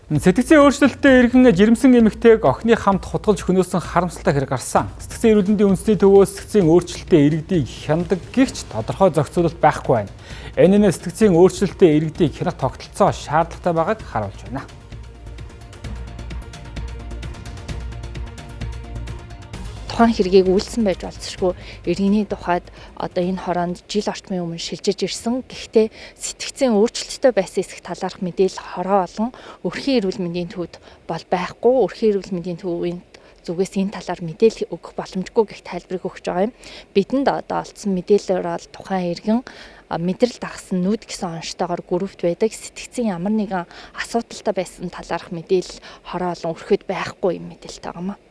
Сэтгцийн өөрчлөлтөд иргэн жирэмсэн эмэгтэйг охины хамт хутгалж хөнөөсөн харамсалтай хэрэг гарсан. Сэтгцийн эрүүл мэндийн үндэсний төвөөс сэтгцийн өөрчлөлтөд иргэдийг хяндаг гихч тодорхой зохицуулалт байхгүй байна. Энэ нь сэтгцийн өөрчлөлтөд иргэдийг хянах тогтолцоо шаардлагатай байгааг харуулж байна. Тухайн хэргийг үйлсэн байж болцсошгүй иргэний тухайд одоо энэ хороонд жил орчмын өмнө шилжиж ирсэн. Гэхдээ сэтгцийн өөрчлөлттэй байсан эсэх талаарх мэдээлэл хороо болон өрхийн эрүүл мэндийн төвд бол байхгүй. Өрхийн эрүүл мэндийн төвийн зүгээс энэ талаар мэдээлэл өгөх боломжгүй гэх тайлбарыг өгч байгаа юм. Бидэнд одоо олдсон мэдээлэлээр бол тухайн иргэн мэдрэл дагсан нүд гэсэн онцтойгоор группт байдаг. Сэтгцийн ямар нэгэн асуудалтай байсан талаарх мэдээлэл хороо болон өрхөд байхгүй юм мэдээлэлтэй байгаа юм.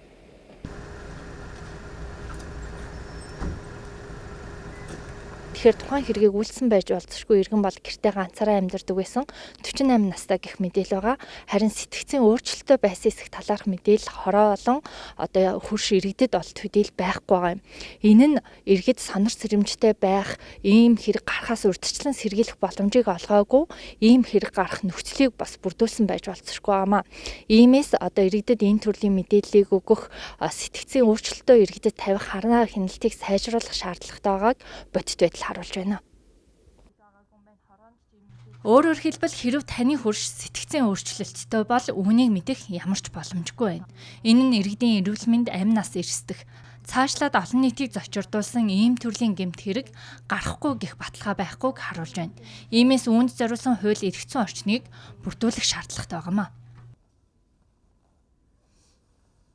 Тэгэхээр тухайн хэргийг үйлсэн байж болзошгүй иргэн бол гэртээ ганцаараа амьдардаг байсан 48 настай гэх мэдээлэл байгаа. Харин сэтгцийн өөрчлөлтөд байсан эсэх талаарх мэдээлэл хороо болон одоо хөрш иргэдэд бол төдийл байхгүй байгаа юм. Энэ нь иргэд сонор сэрэмжтэй байх, ийм хэрэг гарахаас урьдчилан сэргийлэх боломжийг олгоогүй, ийм хэрэг гарах нөхцөлийг бас бүрдүүлсэн байж болзошгүй байнамаа. Иймээс одоо иргэдэд энэ төрлийн мэдээллийг өгөх, сэтгцийн өөрчлөлтөд иргэдэд тавих харна хяналтыг сайжруулах шаардлагатай байгааг бодит байдал харуулж байна. Өөрөөр хэлбэл хэрэв таны хөрш сэтгцийн өөрчлөлттэй бол үүнийг мэдэх ямар ч боломжгүй байна. Энэ нь иргэдийн эрүүл мэнд амь нас эрсдэх, цаашлаад олон нийтийг зочирдуулсан ийм төрлийн гэмт хэрэг гарахгүй гэх баталгаа байхгүйг харуулж байна. Иймээс үүнд зориулсан хууль эрх зүйн орчныг бүрдүүлэх шаардлагатай байнамаа.